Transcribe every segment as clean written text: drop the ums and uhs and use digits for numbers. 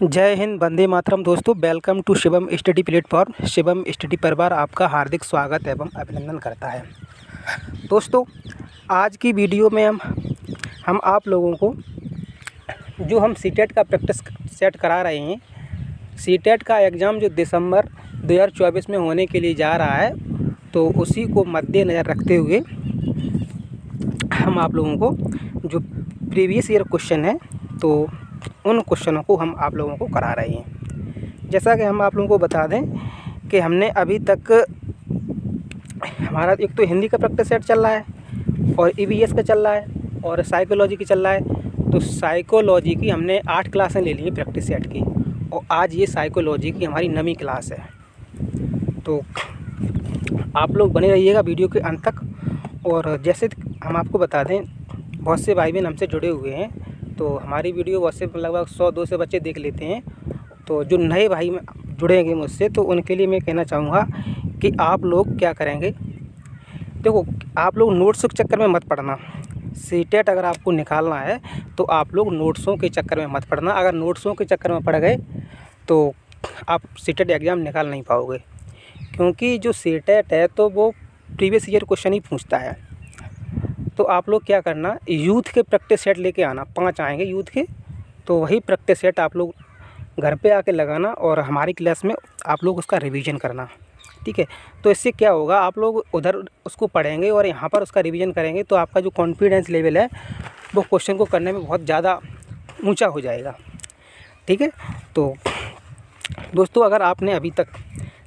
जय हिंद, वंदे मातरम। दोस्तों, welcome to Shivam study platform. Shivam study परिवार आपका हार्दिक स्वागत एवं अभिनंदन करता है। दोस्तों, आज की वीडियो में हम आप लोगों को जो हम सीटेट का प्रैक्टिस सेट करा रहे हैं, सीटेट का एग्ज़ाम जो दिसंबर 2024 में होने के लिए जा रहा है, तो उसी को मद्देनज़र रखते हुए हम आप लोगों को जो प्रीवियस ईयर क्वेश्चन है, तो उन क्वेश्चनों को हम आप लोगों को करा रहे हैं। जैसा कि हम आप लोगों को बता दें कि हमने अभी तक हमारा एक तो हिंदी का प्रैक्टिस सेट चल रहा है और ईवीएस का चल रहा है और साइकोलॉजी की चल रहा है। तो साइकोलॉजी की हमने 8 क्लासें ले ली हैं प्रैक्टिस सेट की, और आज ये साइकोलॉजी की हमारी 9वीं क्लास है। तो आप लोग बने रहिएगा वीडियो के अंत तक। और जैसे हम आपको बता दें, बहुत से भाई बहन हमसे जुड़े हुए हैं, तो हमारी वीडियो बहुत से लगभग 100-200 बच्चे देख लेते हैं। तो जो नए भाई जुड़ेंगे मुझसे, तो उनके लिए मैं कहना चाहूँगा कि आप लोग क्या करेंगे, देखो, आप लोग नोट्स के चक्कर में मत पड़ना। सीटेट अगर आपको निकालना है तो आप लोग नोट्सों के चक्कर में मत पड़ना। अगर नोट्सों के चक्कर में पड़ गए तो आप सीटेट एग्ज़ाम निकाल नहीं पाओगे, क्योंकि जो सीटेट है तो वो प्रीवियस ईयर क्वेश्चन ही पूछता है। तो आप लोग क्या करना, यूथ के प्रैक्टिस सेट लेके आना। 5 आएंगे यूथ के, तो वही प्रैक्टिस सेट आप लोग घर पे आके लगाना और हमारी क्लास में आप लोग उसका रिवीजन करना, ठीक है। तो इससे क्या होगा, आप लोग उधर उसको पढ़ेंगे और यहाँ पर उसका रिवीजन करेंगे, तो आपका जो कॉन्फिडेंस लेवल है वो क्वेश्चन को करने में बहुत ज़्यादा ऊँचा हो जाएगा, ठीक है। तो दोस्तों, अगर आपने अभी तक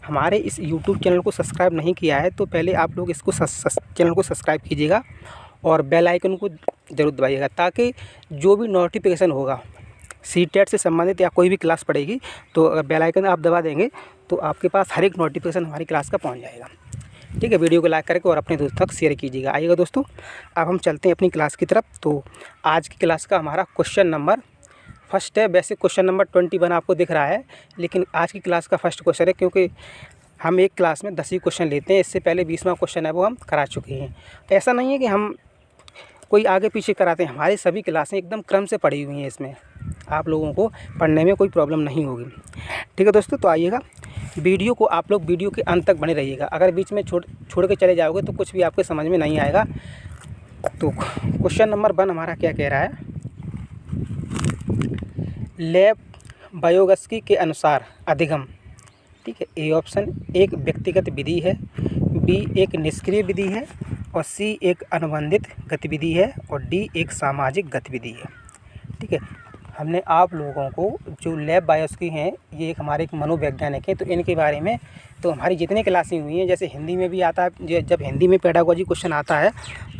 हमारे इस यूट्यूब चैनल को सब्सक्राइब नहीं किया है, तो पहले आप लोग इसको चैनल को सब्सक्राइब कीजिएगा और बेल आइकन को ज़रूर दबाइएगा, ताकि जो भी नोटिफिकेशन होगा सीटेट से संबंधित या कोई भी क्लास पड़ेगी, तो अगर बेल आइकन आप दबा देंगे तो आपके पास हर एक नोटिफिकेशन हमारी क्लास का पहुंच जाएगा, ठीक है। वीडियो को लाइक करके और अपने दोस्तों तक शेयर कीजिएगा। आइएगा दोस्तों, अब हम चलते हैं अपनी क्लास की तरफ। तो आज की क्लास का हमारा क्वेश्चन नंबर फर्स्ट है। वैसे क्वेश्चन नंबर 21 आपको दिख रहा है, लेकिन आज की क्लास का फर्स्ट क्वेश्चन है, क्योंकि हम एक क्लास में 10 ही क्वेश्चन लेते हैं। इससे पहले 20वां क्वेश्चन है वो हम करा चुके हैं। ऐसा नहीं है कि हम कोई आगे पीछे कराते हैं, हमारी सभी क्लासें एकदम क्रम से पढ़ी हुई हैं। इसमें आप लोगों को पढ़ने में कोई प्रॉब्लम नहीं होगी, ठीक है दोस्तों। तो आइएगा, वीडियो को आप लोग वीडियो के अंत तक बने रहिएगा। अगर बीच में छोड़ के चले जाओगे तो कुछ भी आपके समझ में नहीं आएगा। तो क्वेश्चन नंबर 1 हमारा क्या कह रहा है, लेब बायोगस्की के अनुसार अधिगम, ठीक है। ए ऑप्शन एक व्यक्तिगत विधि है, बी एक निष्क्रिय विधि है, और सी एक अनुबंधित गतिविधि है, और डी एक सामाजिक गतिविधि है, ठीक है। हमने आप लोगों को जो लैब बायोगस्की हैं, ये एक हमारे एक मनोवैज्ञानिक हैं, तो इनके बारे में तो हमारी जितनी क्लासें हुई हैं, जैसे हिंदी में भी आता है, जब हिंदी में पेडागोजी क्वेश्चन आता है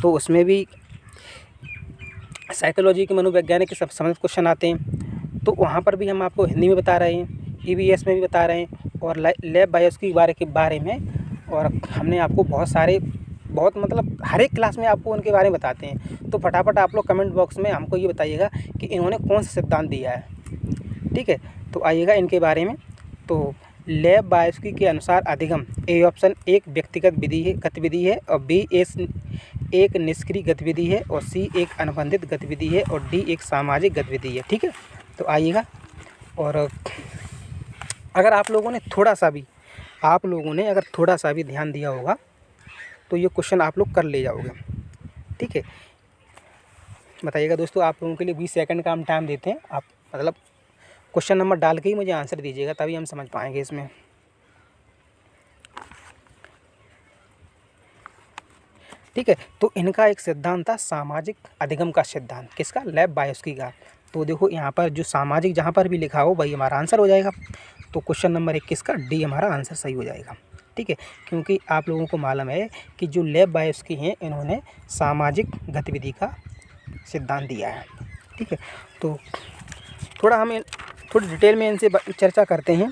तो उसमें भी साइकोलॉजी के मनोवैज्ञानिक के सब संबंधित क्वेश्चन आते हैं, तो वहाँ पर भी हम आपको हिंदी में बता रहे हैं, ईवीएस में भी बता रहे हैं, और लैब बायोगस्की के बारे में। और हमने आपको बहुत मतलब हर एक क्लास में आपको उनके बारे में बताते हैं। तो फटाफट आप लोग कमेंट बॉक्स में हमको ये बताइएगा कि इन्होंने कौन सा सिद्धांत दिया है, ठीक है। तो आइएगा इनके बारे में। तो लैब बायोगस्की के अनुसार अधिगम, ए ऑप्शन एक व्यक्तिगत गतिविधि है, और बी एक निष्क्रिय गतिविधि है, और सी एक अनुबंधित गतिविधि है, और डी एक सामाजिक गतिविधि है, ठीक है। तो आइएगा, और अगर आप लोगों ने थोड़ा सा भी ध्यान दिया होगा तो ये क्वेश्चन आप लोग कर ले जाओगे, ठीक है। बताइएगा दोस्तों, आप लोगों के लिए 20 सेकंड का हम टाइम देते हैं। आप मतलब क्वेश्चन नंबर डाल के ही मुझे आंसर दीजिएगा, तभी हम समझ पाएंगे इसमें, ठीक है। तो इनका एक सिद्धांत था सामाजिक अधिगम का सिद्धांत, किसका, लैब बायोगस्की का। तो देखो यहाँ पर जो सामाजिक जहाँ पर भी लिखा हो वही हमारा आंसर हो जाएगा। तो क्वेश्चन नंबर 21 का डी हमारा आंसर सही हो जाएगा, ठीक है। क्योंकि आप लोगों को मालूम है कि जो लैब बायोगस्की हैं, इन्होंने सामाजिक गतिविधि का सिद्धांत दिया है, ठीक है। तो थोड़ी डिटेल में इनसे चर्चा करते हैं।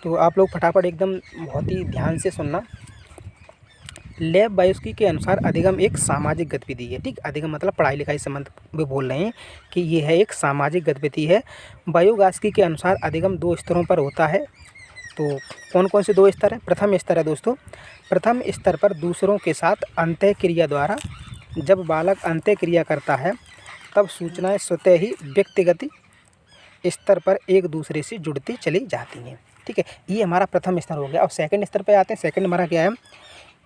तो आप लोग फटाफट एकदम बहुत ही ध्यान से सुनना। लैब बायोगस्की के अनुसार अधिगम एक सामाजिक गतिविधि है, ठीक। अधिगम मतलब पढ़ाई लिखाई संबंध में बोल रहे हैं कि ये है एक सामाजिक गतिविधि है। बायोगस्की के अनुसार अधिगम 2 स्तरों पर होता है। तो कौन कौन से 2 स्तर हैं? प्रथम स्तर है दोस्तों, प्रथम स्तर पर दूसरों के साथ अंतःक्रिया द्वारा जब बालक अंतःक्रिया करता है, तब सूचनाएं स्वतः ही स्तर पर एक दूसरे से जुड़ती चली जाती हैं। ठीक है, ये हमारा प्रथम स्तर हो गया। और सेकंड स्तर पे आते हैं। सेकंड हमारा क्या है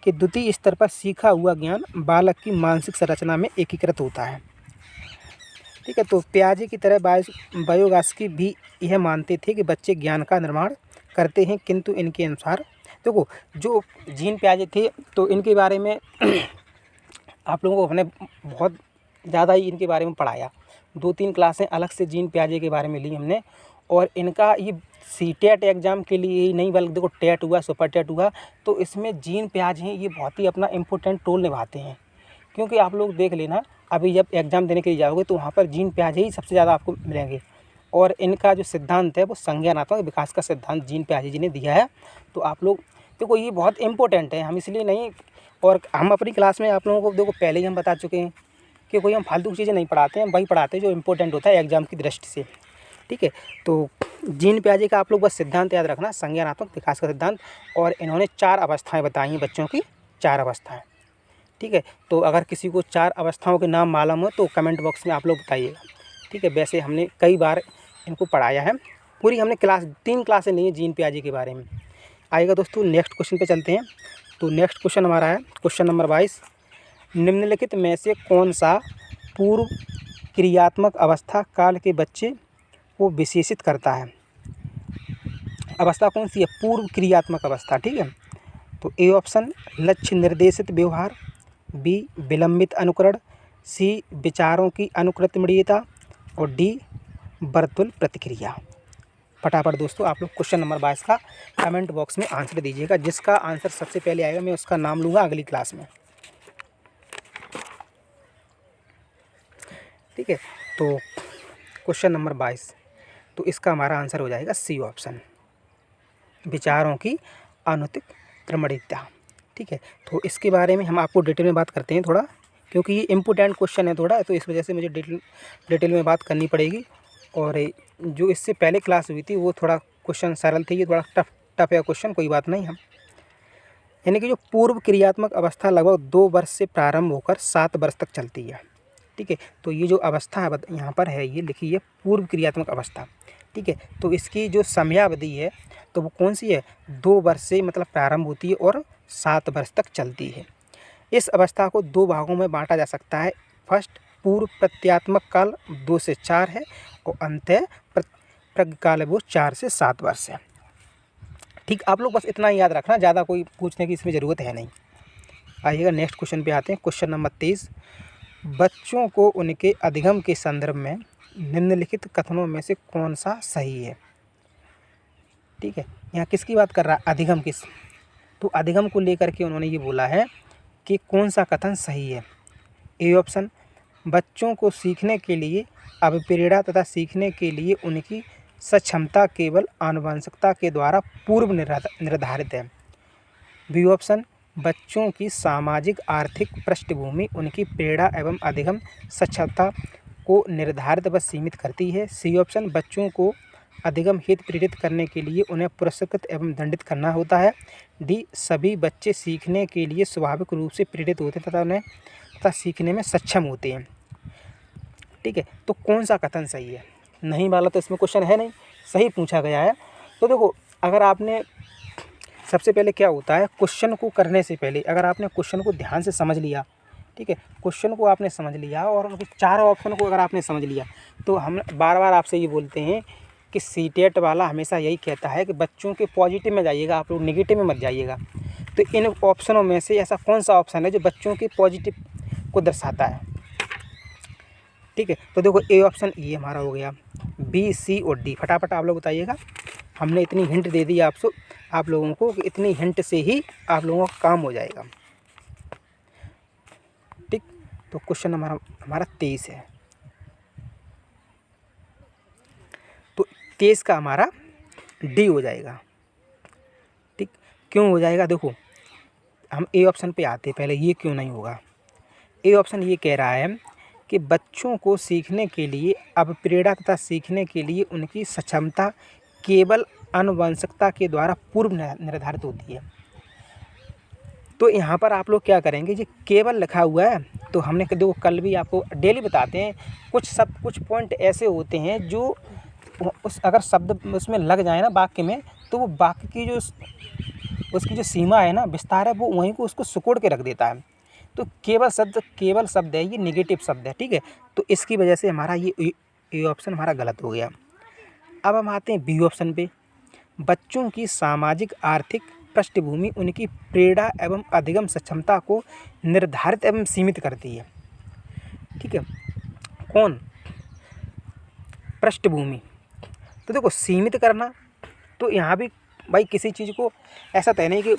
कि द्वितीय स्तर पर सीखा हुआ ज्ञान बालक की मानसिक संरचना में एकीकृत होता है। ठीक है, तो पियाजे की तरह बायोगास्की भी यह मानते थे कि बच्चे ज्ञान का निर्माण करते हैं, किंतु इनके अनुसार देखो जो जीन पियाजे थे तो इनके बारे में आप लोगों को हमने बहुत ज़्यादा ही इनके बारे में पढ़ाया। 2-3 क्लासें अलग से जीन पियाजे के बारे में ली हमने। और इनका ये सीटेट एग्ज़ाम के लिए ही नहीं बल्कि देखो टेट हुआ, सुपर टेट हुआ, तो इसमें जीन पियाजे ये बहुत ही अपना इम्पोर्टेंट रोल निभाते हैं। क्योंकि आप लोग देख लेना, अभी जब एग्ज़ाम देने के लिए जाओगे तो वहाँ पर जीन पियाजे ही सबसे ज़्यादा आपको मिलेंगे। और इनका जो सिद्धांत है वो संज्ञानात्मक विकास का सिद्धांत जीन पियाजे जी ने दिया है। तो आप लोग देखो ये बहुत इम्पोर्टेंट है, हम इसलिए नहीं, और हम अपनी क्लास में आप लोगों को देखो पहले ही हम बता चुके हैं कि कोई हम फालतू की चीज़ें नहीं पढ़ाते हैं, वही पढ़ाते हैं जो इम्पोर्टेंट होता है एग्ज़ाम की दृष्टि से। ठीक है, तो जीन पियाजे का आप लोग बस सिद्धांत याद रखना, संज्ञानात्मक विकास का सिद्धांत। और इन्होंने 4 अवस्थाएं बताई हैं बच्चों की, 4 अवस्थाएं। ठीक है, तो अगर किसी को 4 अवस्थाओं के नाम मालूम हो तो कमेंट बॉक्स में आप लोग बताइएगा। ठीक है, वैसे हमने कई बार इनको पढ़ाया है, पूरी हमने 3 क्लासें ली हैं जीन पियाजे के बारे में। आइएगा दोस्तों नेक्स्ट क्वेश्चन पे चलते हैं। तो नेक्स्ट क्वेश्चन हमारा है क्वेश्चन नंबर 22। निम्नलिखित में से कौन सा पूर्व क्रियात्मक अवस्था काल के बच्चे को विशेषित करता है? अवस्था कौन सी है? पूर्व क्रियात्मक अवस्था। ठीक है, तो ए ऑप्शन लक्ष्य निर्देशित व्यवहार, बी विलंबित अनुकरण, सी विचारों की अनुकृतमणीयता और डी वर्तुल प्रतिक्रिया। फटाफट दोस्तों आप लोग क्वेश्चन नंबर 22 का कमेंट बॉक्स में आंसर दीजिएगा। जिसका आंसर सबसे पहले आएगा मैं उसका नाम लूँगा अगली क्लास में। ठीक है, तो क्वेश्चन नंबर 22, तो इसका हमारा आंसर हो जाएगा सी ऑप्शन, विचारों की अनुक्रमणिकता। ठीक है, तो इसके बारे में हम आपको डिटेल में बात करते हैं थोड़ा, क्योंकि ये इम्पोर्टेंट क्वेश्चन है थोड़ा, तो इस वजह से मुझे डिटेल में बात करनी पड़ेगी। और जो इससे पहले क्लास हुई थी वो थोड़ा क्वेश्चन सरल थे, ये थोड़ा टफ है क्वेश्चन, कोई बात नहीं। हम यानी कि जो पूर्व क्रियात्मक अवस्था लगभग 2 वर्ष से प्रारंभ होकर 7 वर्ष तक चलती है। ठीक है, तो ये जो अवस्था है यहाँ पर है, ये लिखी है पूर्व क्रियात्मक अवस्था। ठीक है, तो इसकी जो समयावधि है तो वो कौन सी है? 2 वर्ष से मतलब प्रारंभ होती है और 7 वर्ष तक चलती है। इस अवस्था को 2 भागों में बांटा जा सकता है। फर्स्ट पूर्व प्रत्यात्मक काल 2 से 4 है और अंत्य प्रज्ञ काल है वो 4 से 7 वर्ष है। ठीक, आप लोग बस इतना ही याद रखना, ज़्यादा कोई पूछने की इसमें ज़रूरत है नहीं। आइएगा नेक्स्ट क्वेश्चन पे आते हैं। क्वेश्चन नंबर 23, बच्चों को उनके अधिगम के संदर्भ में निम्नलिखित कथनों में से कौन सा सही है? ठीक है, यहाँ किसकी बात कर रहा है? अधिगम किस, तो अधिगम को लेकर के उन्होंने ये बोला है कि कौन सा कथन सही है। ए ऑप्शन बच्चों को सीखने के लिए अभिप्रेरणा तथा सीखने के लिए उनकी सक्षमता केवल आनुवंशिकता के द्वारा पूर्व निर्धारित है। बी ऑप्शन बच्चों की सामाजिक आर्थिक पृष्ठभूमि उनकी प्रेरणा एवं अधिगम सक्षमता को निर्धारित व सीमित करती है। सी ऑप्शन बच्चों को अधिगम हित प्रेरित करने के लिए उन्हें पुरस्कृत एवं दंडित करना होता है। डी सभी बच्चे सीखने के लिए स्वाभाविक रूप से प्रेरित होते तथा सीखने में सक्षम होते हैं। ठीक है, तो कौन सा कथन सही है? नहीं वाला तो इसमें क्वेश्चन है नहीं, सही पूछा गया है। तो देखो अगर आपने सबसे पहले क्या होता है, क्वेश्चन को करने से पहले अगर आपने क्वेश्चन को ध्यान से समझ लिया, ठीक है, क्वेश्चन को आपने समझ लिया और चारों ऑप्शन को अगर आपने समझ लिया, तो हम बार बार आपसे ये बोलते हैं कि सीटेट वाला हमेशा यही कहता है कि बच्चों के पॉजिटिव में जाइएगा, आप लोग नेगेटिव में मत जाइएगा। तो इन ऑप्शनों में से ऐसा कौन सा ऑप्शन है जो बच्चों के पॉजिटिव को दर्शाता है? ठीक है, तो देखो ए ऑप्शन ये हमारा हो गया, बी सी और डी। फटाफट आप लोग बताइएगा। हमने इतनी हिंट दे दी आप लोगों को कि इतनी हिंट से ही आप लोगों का काम हो जाएगा। ठीक, तो क्वेश्चन हमारा 23 है। तो 23 का हमारा डी हो जाएगा। ठीक, क्यों हो जाएगा? देखो हम ए ऑप्शन पे आते हैं पहले, ये क्यों नहीं होगा? ए ऑप्शन ये कह रहा है कि बच्चों को सीखने के लिए अभिप्रेरणा तथा सीखने के लिए उनकी सक्षमता केवल आनुवंशिकता के द्वारा पूर्व निर्धारित होती है। तो यहाँ पर आप लोग क्या करेंगे, ये केवल लिखा हुआ है तो हमने देखो कल भी आपको डेली बताते हैं, कुछ पॉइंट ऐसे होते हैं जो उस अगर शब्द उसमें लग जाए ना वाक्य में, तो वो वाक्य की जो उसकी जो सीमा है ना, विस्तार है, वो वहीं को उसको सिकोड़ के रख देता है। तो केवल शब्द है, ये नेगेटिव शब्द है, ठीक है। तो इसकी वजह से हमारा ये ऑप्शन हमारा गलत हो गया। अब हम आते हैं बी ऑप्शन पे। बच्चों की सामाजिक आर्थिक पृष्ठभूमि उनकी प्रेरणा एवं अधिगम सक्षमता को निर्धारित एवं सीमित करती है, ठीक है। कौन? पृष्ठभूमि। तो देखो, सीमित करना, तो यहाँ भी भाई किसी चीज़ को ऐसा तो है नहीं कि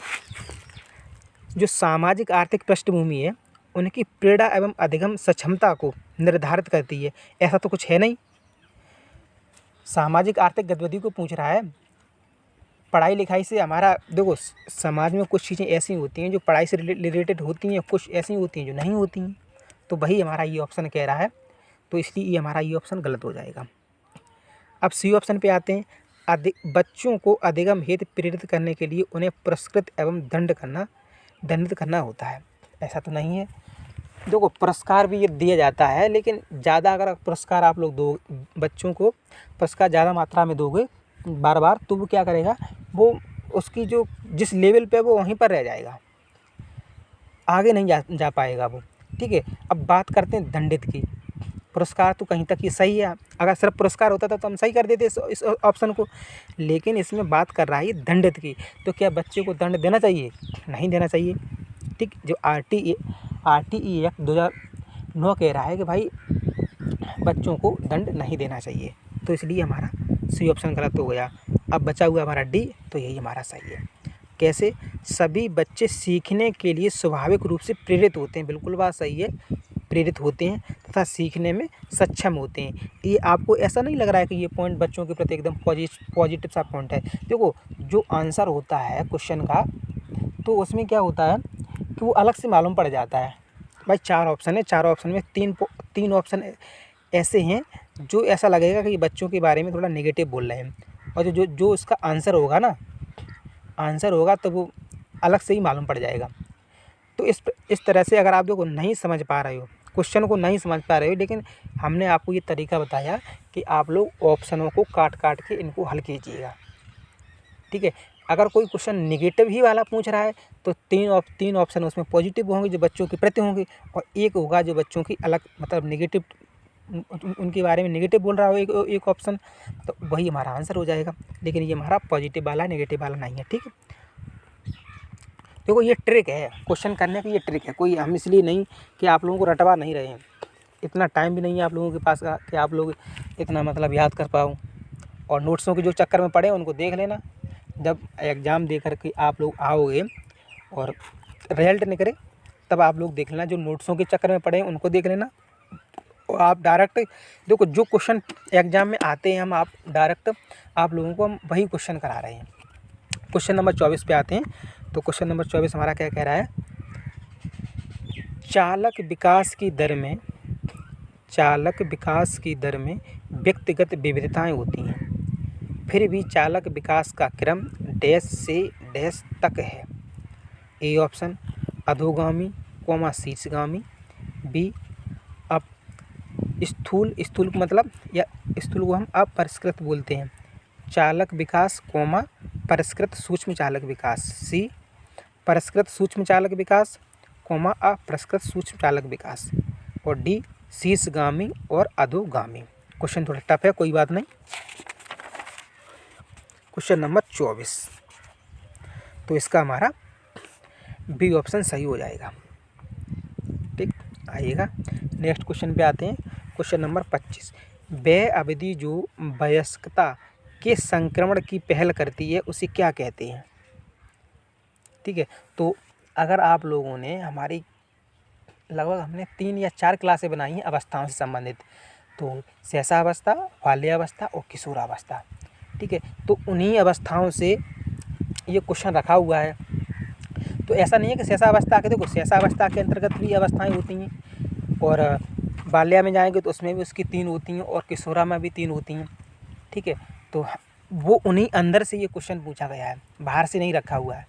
जो सामाजिक आर्थिक पृष्ठभूमि है उनकी प्रेरणा एवं अधिगम सक्षमता को निर्धारित करती है, ऐसा तो कुछ है नहीं। सामाजिक आर्थिक गतिविधि को पूछ रहा है। पढ़ाई लिखाई से हमारा देखो, समाज में कुछ चीज़ें ऐसी होती हैं जो पढ़ाई से रिलेटेड होती हैं, कुछ ऐसी होती हैं जो नहीं होती हैं। तो वही हमारा ये ऑप्शन कह रहा है, तो इसलिए ये हमारा ये ऑप्शन गलत हो जाएगा। अब सी ऑप्शन पे आते हैं। बच्चों को अधिगम हेतु प्रेरित करने के लिए उन्हें पुरस्कृत एवं दंडित करना होता है, ऐसा तो नहीं है। देखो, पुरस्कार भी ये दिया जाता है, लेकिन ज़्यादा अगर पुरस्कार आप लोग दो, बच्चों को पुरस्कार ज़्यादा मात्रा में दोगे बार बार, तो वो क्या करेगा, वो उसकी जो जिस लेवल पे वो वहीं पर रह जाएगा, आगे नहीं जा पाएगा वो, ठीक है। अब बात करते हैं दंडित की। पुरस्कार तो कहीं तक ये सही है, अगर सिर्फ पुरस्कार होता था तो हम सही कर देते इस ऑप्शन को, लेकिन इसमें बात कर रहा है ये दंडित की। तो क्या बच्चे को दंड देना चाहिए? नहीं देना चाहिए, ठीक। जो RTE एक्ट 2009 कह रहा है कि भाई बच्चों को दंड नहीं देना चाहिए, तो इसलिए हमारा सी ऑप्शन गलत हो गया। अब बचा हुआ हमारा डी, तो यही हमारा सही है। कैसे? सभी बच्चे सीखने के लिए स्वाभाविक रूप से प्रेरित होते हैं, बिल्कुल बात सही है, प्रेरित होते हैं तथा सीखने में सक्षम होते हैं। ये आपको ऐसा नहीं लग रहा है कि ये पॉइंट बच्चों के प्रति एकदम पॉजिटिव सा पॉइंट है? देखो, जो आंसर होता है क्वेश्चन का, तो उसमें क्या होता है कि वो अलग से मालूम पड़ जाता है। भाई 4 ऑप्शन है, 4 ऑप्शन में 3 ऑप्शन ऐसे हैं जो ऐसा लगेगा कि बच्चों के बारे में थोड़ा नेगेटिव बोल रहे हैं, और जो उसका आंसर होगा तो वो अलग से ही मालूम पड़ जाएगा। तो इस तरह से अगर आप देखो नहीं समझ पा रहे हो, क्वेश्चन को नहीं समझ पा रहे हो, लेकिन हमने आपको ये तरीका बताया कि आप लोग ऑप्शनों को काट के इनको हल कीजिएगा, ठीक है। अगर कोई क्वेश्चन नेगेटिव ही वाला पूछ रहा है तो 3 ऑप्शन उसमें पॉजिटिव होंगे जो बच्चों के प्रति होंगे, और एक होगा जो बच्चों की अलग मतलब नेगेटिव, उनके बारे में नेगेटिव बोल रहा हो एक ऑप्शन, तो वही हमारा आंसर हो जाएगा। लेकिन ये हमारा पॉजिटिव वाला नेगेटिव वाला नहीं है, ठीक है। देखो, ये ट्रिक है क्वेश्चन करने की, ये ट्रिक है, कोई हम इसलिए नहीं कि आप लोगों को रटवा नहीं रहे हैं, इतना टाइम भी नहीं है आप लोगों के पास कि आप लोग इतना मतलब याद कर पाओ। और नोट्सों के जो चक्कर में पड़े उनको देख लेना, जब एग्ज़ाम दे कर के आप लोग आओगे और रिजल्ट निकले तब आप लोग देख लेना, जो नोट्सों के चक्कर में पड़े हैं उनको देख लेना। और आप डायरेक्ट देखो, जो क्वेश्चन एग्ज़ाम में आते हैं आप डायरेक्ट आप लोगों को हम वही क्वेश्चन करा रहे हैं। क्वेश्चन नंबर 24 पे आते हैं। तो क्वेश्चन नंबर 24 हमारा क्या कह रहा है? चालक विकास की दर में व्यक्तिगत विविधताएं होती हैं, फिर भी चालक विकास का क्रम डैश से डैश तक है। ए ऑप्शन अधोगामी शीर्षगामी। बी अब स्थूल मतलब, या स्थूल को हम अपरिष्कृत बोलते हैं, चालक विकास परिष्कृत सूक्ष्म चालक विकास। सी परिष्कृत सूक्ष्म चालक विकास अपरिष्कृत सूक्ष्म चालक विकास। और डी शीर्षगामी और अधोगामी। क्वेश्चन थोड़ा टफ है, कोई बात नहीं। क्वेश्चन नंबर 24, तो इसका हमारा बी ऑप्शन सही हो जाएगा, ठीक। आइएगा नेक्स्ट क्वेश्चन पे आते हैं। क्वेश्चन नंबर 25, वह अवधि जो वयस्कता के संक्रमण की पहल करती है उसे क्या कहते हैं? ठीक है, तो अगर आप लोगों ने हमारी लगभग हमने 3 या 4 क्लासें बनाई हैं अवस्थाओं से संबंधित, तो शैशवावस्था, बाल्यावस्था और किशोरावस्था, ठीक है। तो उन्हीं अवस्थाओं से ये क्वेश्चन रखा हुआ है। तो ऐसा नहीं है कि शैशवावस्था के, देखो शैशवावस्था के अंतर्गत भी अवस्थाएं होती हैं, और बाल्या में जाएंगे तो उसमें भी उसकी 3 होती हैं, और किशोरा में भी 3 होती हैं, ठीक है। तो वो उन्हीं अंदर से ये क्वेश्चन पूछा गया है, बाहर से नहीं रखा हुआ है,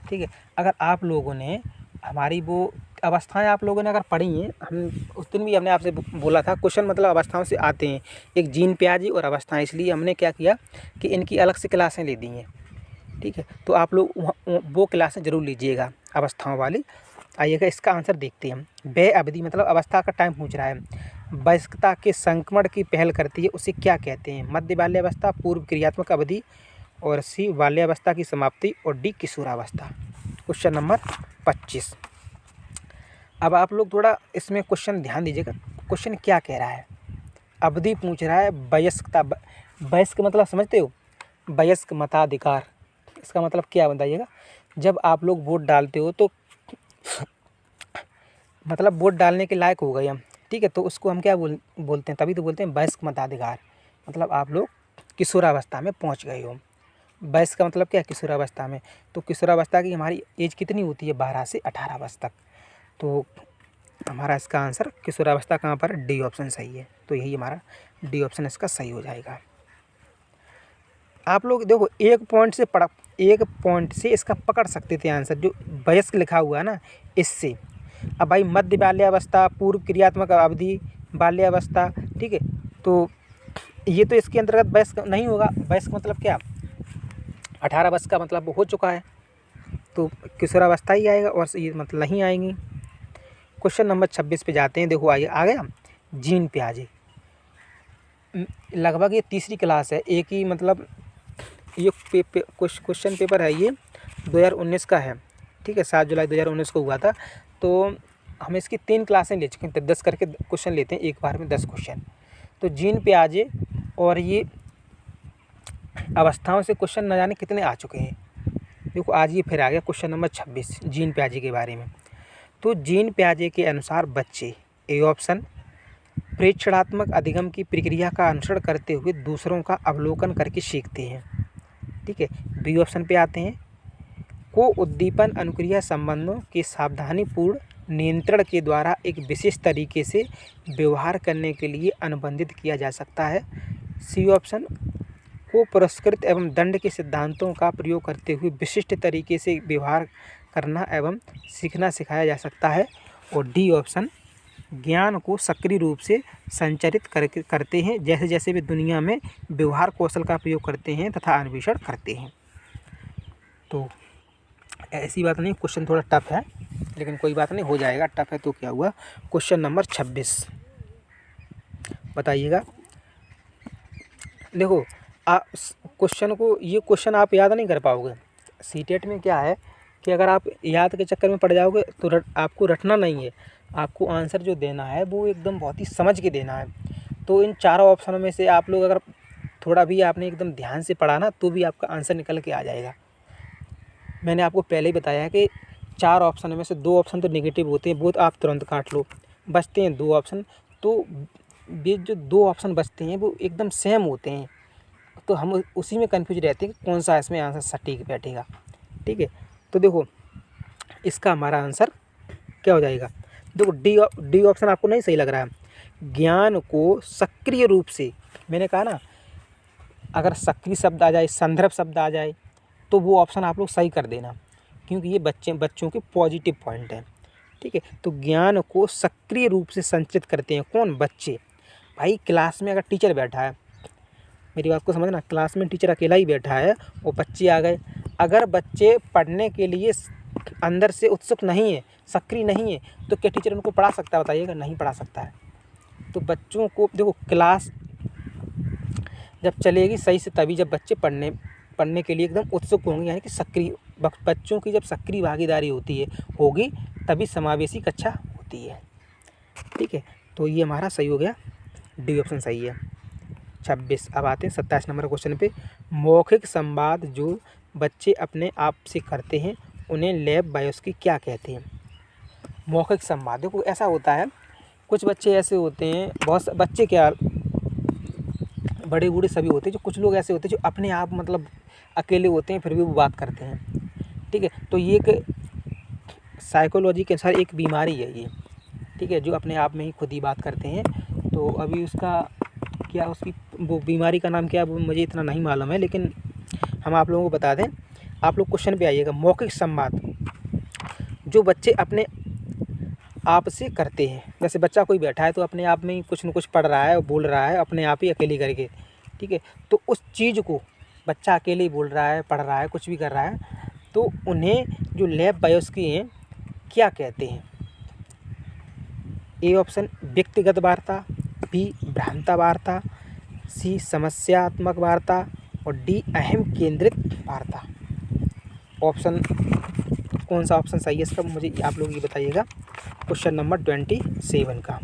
ठीक है। अगर आप लोगों ने हमारी वो अवस्थाएं आप लोगों ने अगर पढ़ी हैं, हम उस दिन भी हमने आपसे बोला था क्वेश्चन मतलब अवस्थाओं से आते हैं, एक जीन प्याजी और अवस्थाएं, इसलिए हमने क्या किया कि इनकी अलग से क्लासें ले दी हैं। ठीक है, तो आप लोग वो क्लासें ज़रूर लीजिएगा अवस्थाओं वाली। आइएगा इसका आंसर देखते हैं हम। वह अवधि मतलब अवस्था का टाइम पूछ रहा है, वयस्कता के संक्रमण की पहल करती है उसे क्या कहते हैं? मध्य बाल्यावस्था, पूर्व क्रियात्मक अवधि, और सी बाल्यावस्था की समाप्ति, और डी किशोरावस्था। Question number 25। अब आप लोग थोड़ा इसमें क्वेश्चन ध्यान दीजिएगा, क्वेश्चन क्या कह रहा है। अवधि पूछ रहा है, वयस्कता, वयस्क मतलब समझते हो, वयस्क मताधिकार, इसका मतलब क्या बताइएगा। जब आप लोग वोट डालते हो तो मतलब वोट डालने के लायक हो गए हम, ठीक है, तो उसको हम क्या बोलते हैं, तभी तो बोलते हैं वयस्क मताधिकार। मतलब आप लोग किशोरावस्था में पहुंच गए हो। वयस्क का मतलब क्या है, किशोरावस्था में। तो किशोरावस्था की हमारी एज कितनी होती है, 12 से 18 वर्ष तक। तो हमारा इसका आंसर किशोरावस्था कहाँ पर, डी ऑप्शन सही है। तो यही हमारा डी ऑप्शन इसका सही हो जाएगा। आप लोग देखो एक पॉइंट से इसका पकड़ सकते थे आंसर, जो वयस्क लिखा हुआ है ना इससे। अब भाई मध्य बाल्यावस्था, पूर्व क्रियात्मक अवधि, बाल्यावस्था, ठीक है, तो ये तो इसके अंतर्गत वयस्क नहीं होगा। वयस्क मतलब क्या, 18 वर्ष का मतलब हो चुका है, तो किशोरावस्था ही आएगा, और ये मतलब नहीं आएंगी। क्वेश्चन नंबर 26 पे जाते हैं। देखो आइए आ गया, जीन प्याजे। लगभग ये तीसरी क्लास है, एक ही मतलब ये क्वेश्चन पेपर है, ये 2019 का है, ठीक है, 7 जुलाई 2019 को हुआ था। तो हम इसकी 3 क्लासें ले चुके हैं, 10 करके क्वेश्चन लेते हैं एक बार में, 10 क्वेश्चन। तो जीन प्याजे और ये अवस्थाओं से क्वेश्चन न जाने कितने आ चुके हैं। देखो आज ये फिर आ गया क्वेश्चन नंबर 26 जीन प्याजे के बारे में। तो जीन प्याजे के अनुसार बच्चे, ए ऑप्शन, प्रेक्षणात्मक अधिगम की प्रक्रिया का अनुसरण करते हुए दूसरों का अवलोकन करके सीखते हैं, ठीक है। बी ऑप्शन पे आते हैं, को उद्दीपन अनुक्रिया संबंधों के सावधानीपूर्ण नियंत्रण के द्वारा एक विशेष तरीके से व्यवहार करने के लिए अनुबंधित किया जा सकता है। सी ऑप्शन, को पुरस्कृत एवं दंड के सिद्धांतों का प्रयोग करते हुए विशिष्ट तरीके से व्यवहार करना एवं सीखना सिखाया जा सकता है। और डी ऑप्शन, ज्ञान को सक्रिय रूप से संचारित करते हैं जैसे जैसे वे दुनिया में व्यवहार कौशल का प्रयोग करते हैं तथा अन्वेषण करते हैं। तो ऐसी बात नहीं, क्वेश्चन थोड़ा टफ है, लेकिन कोई बात नहीं, हो जाएगा। टफ है तो क्या हुआ। क्वेश्चन नंबर 26 बताइएगा। देखो क्वेश्चन को, ये क्वेश्चन आप याद नहीं कर पाओगे। सीटेट में क्या है कि अगर आप याद के चक्कर में पड़ जाओगे तो आपको रटना नहीं है, आपको आंसर जो देना है वो एकदम बहुत ही समझ के देना है। तो इन चारों ऑप्शनों में से आप लोग अगर थोड़ा भी आपने एकदम ध्यान से पढ़ा ना, तो भी आपका आंसर निकल के आ जाएगा। मैंने आपको पहले ही बताया है कि 4 ऑप्शन में से 2 ऑप्शन तो नेगेटिव होते हैं, वो आप तुरंत काट लो, बचते हैं 2 ऑप्शन। तो ये जो 2 ऑप्शन बचते हैं वो एकदम सेम होते हैं, तो हम उसी में कंफ्यूज रहते हैं कि कौन सा इसमें आंसर सटीक बैठेगा, ठीक है। तो देखो इसका हमारा आंसर क्या हो जाएगा। देखो डी ऑप्शन आपको नहीं सही लग रहा है। ज्ञान को सक्रिय रूप से, मैंने कहा ना, अगर सक्रिय शब्द आ जाए, संदर्भ शब्द आ जाए, तो वो ऑप्शन आप लोग सही कर देना, क्योंकि ये बच्चों के पॉजिटिव पॉइंट हैं, ठीक है। तो ज्ञान को सक्रिय रूप से संचित करते हैं कौन, बच्चे। भाई क्लास में अगर टीचर बैठा है, मेरी बात को समझना, क्लास में टीचर अकेला ही बैठा है और बच्चे आ गए, अगर बच्चे पढ़ने के लिए अंदर से उत्सुक नहीं है, सक्रिय नहीं है, तो क्या टीचर उनको पढ़ा सकता है, बताइएगा, नहीं पढ़ा सकता है। तो बच्चों को देखो, क्लास जब चलेगी सही से तभी जब बच्चे पढ़ने के लिए एकदम उत्सुक होंगे, यानी कि सक्रिय, बच्चों की जब सक्रिय भागीदारी होगी तभी समावेशी कक्षा होती है, ठीक है। तो ये हमारा सही हो गया, डी ऑप्शन सही है। 26। अब आते हैं 27 नंबर क्वेश्चन पे। मौखिक संवाद जो बच्चे अपने आप से करते हैं उन्हें लैब बायोस्की क्या कहते हैं। मौखिक संवाद, देखो ऐसा होता है, कुछ बच्चे ऐसे होते हैं, बहुत बच्चे क्या, बड़े बूढ़े सभी होते हैं, जो कुछ लोग ऐसे होते हैं जो अपने आप मतलब अकेले होते हैं फिर भी वो बात करते हैं, ठीक है। तो ये एक साइकोलॉजी के अनुसार एक बीमारी है ये, ठीक है, जो अपने आप में ही खुद ही बात करते हैं। तो अभी उसका क्या, उसकी वो बीमारी का नाम क्या है वो मुझे इतना नहीं मालूम है, लेकिन हम आप लोगों को बता दें। आप लोग क्वेश्चन पे आइएगा। मौखिक संवाद जो बच्चे अपने आप से करते हैं। जैसे बच्चा कोई बैठा है तो अपने आप में ही कुछ न कुछ पढ़ रहा है और बोल रहा है अपने आप ही अकेले करके, ठीक है। तो उस चीज़ को बच्चा अकेले ही बोल रहा है, पढ़ रहा है, कुछ भी कर रहा है, तो उन्हें जो लैब वयस्क हैं क्या कहते हैं? ए ऑप्शन व्यक्तिगत वार्ता, बी भ्रांता वार्ता, सी समस्यात्मक वार्ता और डी अहम केंद्रित वार्ता। ऑप्शन कौन सा ऑप्शन सही है इसका मुझे आप लोग ये बताइएगा। क्वेश्चन नंबर 27 का।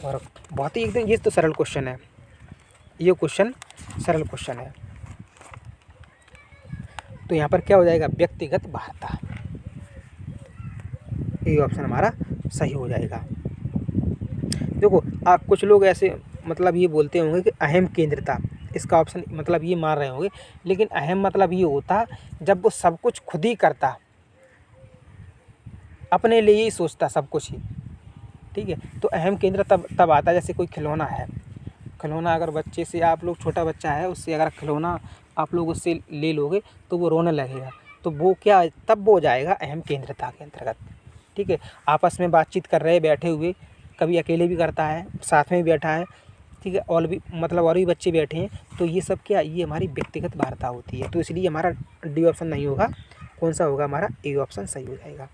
और बहुत ही एकदम ये तो सरल क्वेश्चन है, ये क्वेश्चन सरल क्वेश्चन है। तो यहाँ पर क्या हो जाएगा? व्यक्तिगत वार्ता। ये ऑप्शन हमारा सही हो जाएगा। देखो आप कुछ लोग ऐसे मतलब ये बोलते होंगे कि अहम केंद्रिता, इसका ऑप्शन मतलब ये मार रहे होंगे, लेकिन अहम मतलब ये होता जब वो सब कुछ खुद ही करता, अपने लिए ही सोचता सब कुछ ही, ठीक है। तो अहम केंद्र तब आता है जैसे कोई खिलौना है, खिलौना अगर बच्चे से आप लोग, छोटा बच्चा है उससे अगर खिलौना आप लोग उससे ले लोगे तो वो रोने लगेगा, तो वो क्या, तब वो हो जाएगा अहम केंद्रता के अंतर्गत, ठीक है। आपस में बातचीत कर रहे बैठे हुए, कभी अकेले भी करता है, साथ में भी बैठा है, ठीक है, और भी मतलब और भी बच्चे बैठे हैं, तो ये सब क्या, ये हमारी व्यक्तिगत वार्ता होती है। तो इसलिए हमारा डी ऑप्शन नहीं होगा, कौन सा होगा हमारा? ए ऑप्शन सही हो जाएगा।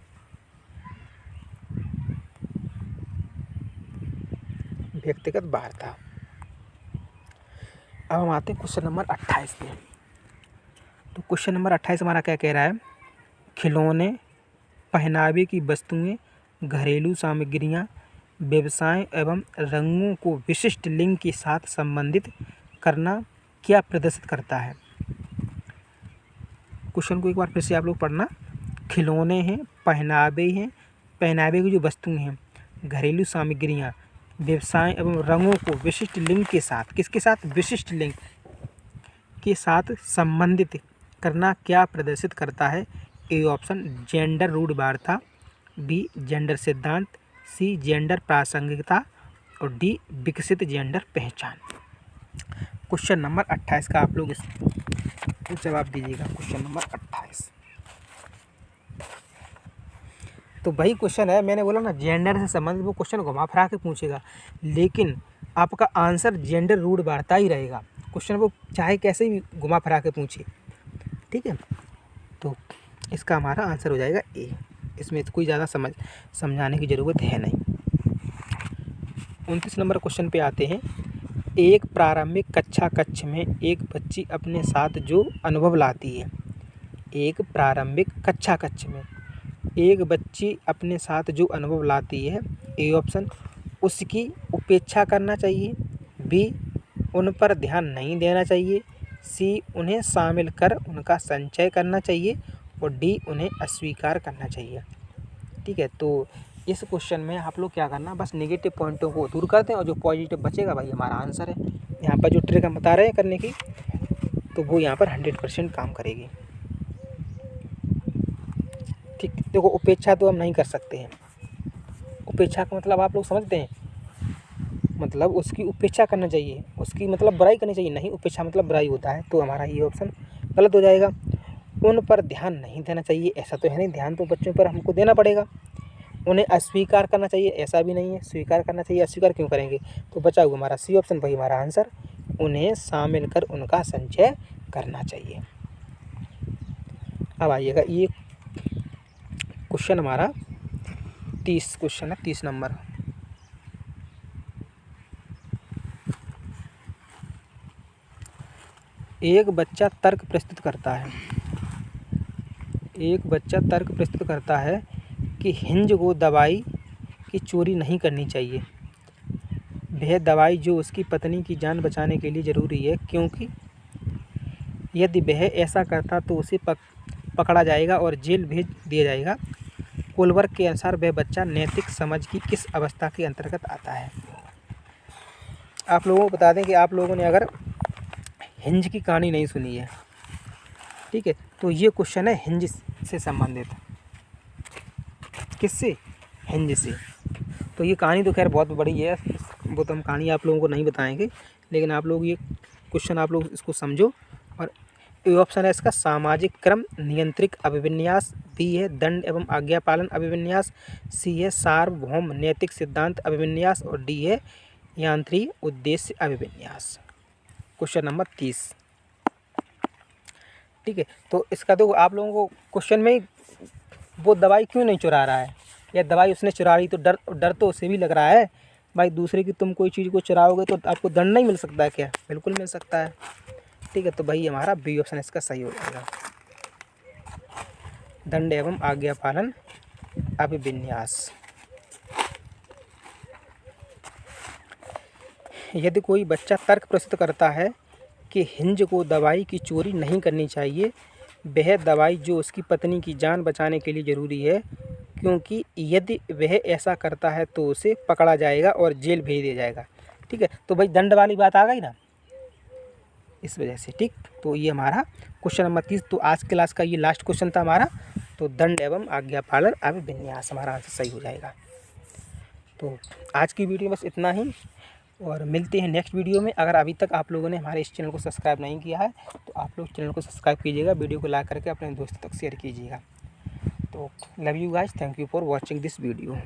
व्यक्तिगत वार्ता। अब हम आते हैं क्वेश्चन नंबर 28 पे। तो क्वेश्चन नंबर 28 हमारा क्या कह रहा है? खिलौने, पहनावे की वस्तुएं, घरेलू सामग्रियां, व्यवसाय एवं रंगों को विशिष्ट लिंग के साथ संबंधित करना क्या प्रदर्शित करता है? क्वेश्चन को एक बार फिर से आप लोग पढ़ना। खिलौने हैं, पहनावे हैं, पहनावे की जो वस्तुएं हैं, घरेलू सामग्रियां, व्यवसाय एवं रंगों को विशिष्ट लिंग के साथ, किसके साथ? विशिष्ट लिंग के साथ संबंधित करना क्या प्रदर्शित करता है? ए ऑप्शन जेंडर रूढ़िवादिता, बी जेंडर सिद्धांत, सी जेंडर प्रासंगिकता और डी विकसित जेंडर पहचान। क्वेश्चन नंबर 28 का आप लोग इस जवाब दीजिएगा। क्वेश्चन नंबर 28 तो वही क्वेश्चन है, मैंने बोला ना जेंडर से संबंधित वो क्वेश्चन घुमा फिरा के पूछेगा, लेकिन आपका आंसर जेंडर रूढ़िवादिता ही रहेगा। क्वेश्चन वो चाहे कैसे भी घुमा फिरा के पूछे, ठीक है। तो इसका हमारा आंसर हो जाएगा ए। इसमें कोई ज़्यादा समझाने की ज़रूरत है नहीं। 29 नंबर क्वेश्चन पे आते हैं। एक प्रारंभिक कक्षा कक्ष में एक बच्ची अपने साथ जो अनुभव लाती है, एक प्रारंभिक कक्षा कक्ष में एक बच्ची अपने साथ जो अनुभव लाती है, ए ऑप्शन उसकी उपेक्षा करना चाहिए, बी उन पर ध्यान नहीं देना चाहिए, सी उन्हें शामिल कर उनका संचय करना चाहिए और डी उन्हें अस्वीकार करना चाहिए, ठीक है। तो इस क्वेश्चन में आप लोग क्या करना, बस नेगेटिव पॉइंटों को दूर करते हैं और जो पॉजिटिव बचेगा भाई हमारा आंसर है। यहाँ पर जो ट्रिक हम बता रहे हैं करने की, तो वो यहाँ पर 100% काम करेगी, ठीक। देखो उपेक्षा तो हम नहीं कर सकते हैं, उपेक्षा का मतलब आप लोग समझते हैं, मतलब उसकी उपेक्षा करना चाहिए, उसकी मतलब बुराई करनी चाहिए, नहीं, उपेक्षा मतलब बुराई होता है, तो हमारा ये ऑप्शन गलत हो जाएगा। उन पर ध्यान नहीं देना चाहिए, ऐसा तो है नहीं, ध्यान तो बच्चों पर हमको देना पड़ेगा। उन्हें अस्वीकार करना चाहिए, ऐसा भी नहीं है, स्वीकार करना चाहिए, अस्वीकार क्यों करेंगे? तो बचा हुआ हमारा सी ऑप्शन, वही हमारा आंसर, उन्हें शामिल कर उनका संचय करना चाहिए। अब आइएगा, ये क्वेश्चन हमारा 30 क्वेश्चन है, 30 नंबर। एक बच्चा तर्क प्रस्तुत करता है, एक बच्चा तर्क प्रस्तुत करता है कि हिंज को दवाई की चोरी नहीं करनी चाहिए। वह दवाई जो उसकी पत्नी की जान बचाने के लिए ज़रूरी है, क्योंकि यदि वह ऐसा करता तो उसे पकड़ा जाएगा और जेल भेज दिया जाएगा। कोलबर्ग के अनुसार वह बच्चा नैतिक समझ की किस अवस्था के अंतर्गत आता है? आप लोगों को बता दें कि आप लोगों ने अगर हिंज की कहानी नहीं सुनी है, ठीक है, तो ये क्वेश्चन है हिंज से संबंधित। किससे? हिंज से। तो ये कहानी तो खैर बहुत बड़ी है, वो तो हम कहानी आप लोगों को नहीं बताएंगे, लेकिन आप लोग ये क्वेश्चन आप लोग इसको समझो और ए ऑप्शन है इसका सामाजिक क्रम नियंत्रित अभिविन्यास, बी है दंड एवं आज्ञा पालन अभिविन्यास, सी है सार्वभौम नैतिक सिद्धांत अभिविन्यास और डी है यांत्रिक उद्देश्य अभिविन्यास। Question number 30। ठीक है, तो इसका तो आप लोगों को क्वेश्चन में ही वो दवाई क्यों नहीं चुरा रहा है, या दवाई उसने चुरा ली तो डर तो उसे भी लग रहा है भाई दूसरे की, तुम कोई चीज़ को चुराओगे तो आपको दंड नहीं मिल सकता है क्या? बिल्कुल मिल सकता है। ठीक है, तो भाई हमारा बी ऑप्शन इसका सही हो जाएगा, दंड एवं आज्ञा पालन अभिविन्यास। यदि कोई बच्चा तर्क प्रस्तुत करता है कि हिंज को दवाई की चोरी नहीं करनी चाहिए, वह दवाई जो उसकी पत्नी की जान बचाने के लिए ज़रूरी है, क्योंकि यदि वह ऐसा करता है तो उसे पकड़ा जाएगा और जेल भेज दिया जाएगा। ठीक है, तो भाई दंड वाली बात आ गई ना इस वजह से। ठीक, तो ये हमारा क्वेश्चन नंबर 30। तो आज क्लास का ये लास्ट क्वेश्चन था हमारा, तो दंड एवं आज्ञा पालन अभिविन्यास हमारा आंसर सही हो जाएगा। तो आज की वीडियो बस इतना ही, और मिलते हैं नेक्स्ट वीडियो में। अगर अभी तक आप लोगों ने हमारे इस चैनल को सब्सक्राइब नहीं किया है तो आप लोग चैनल को सब्सक्राइब कीजिएगा, वीडियो को लाइक करके अपने दोस्तों तक शेयर कीजिएगा। तो love you guys, thank you for watching this video.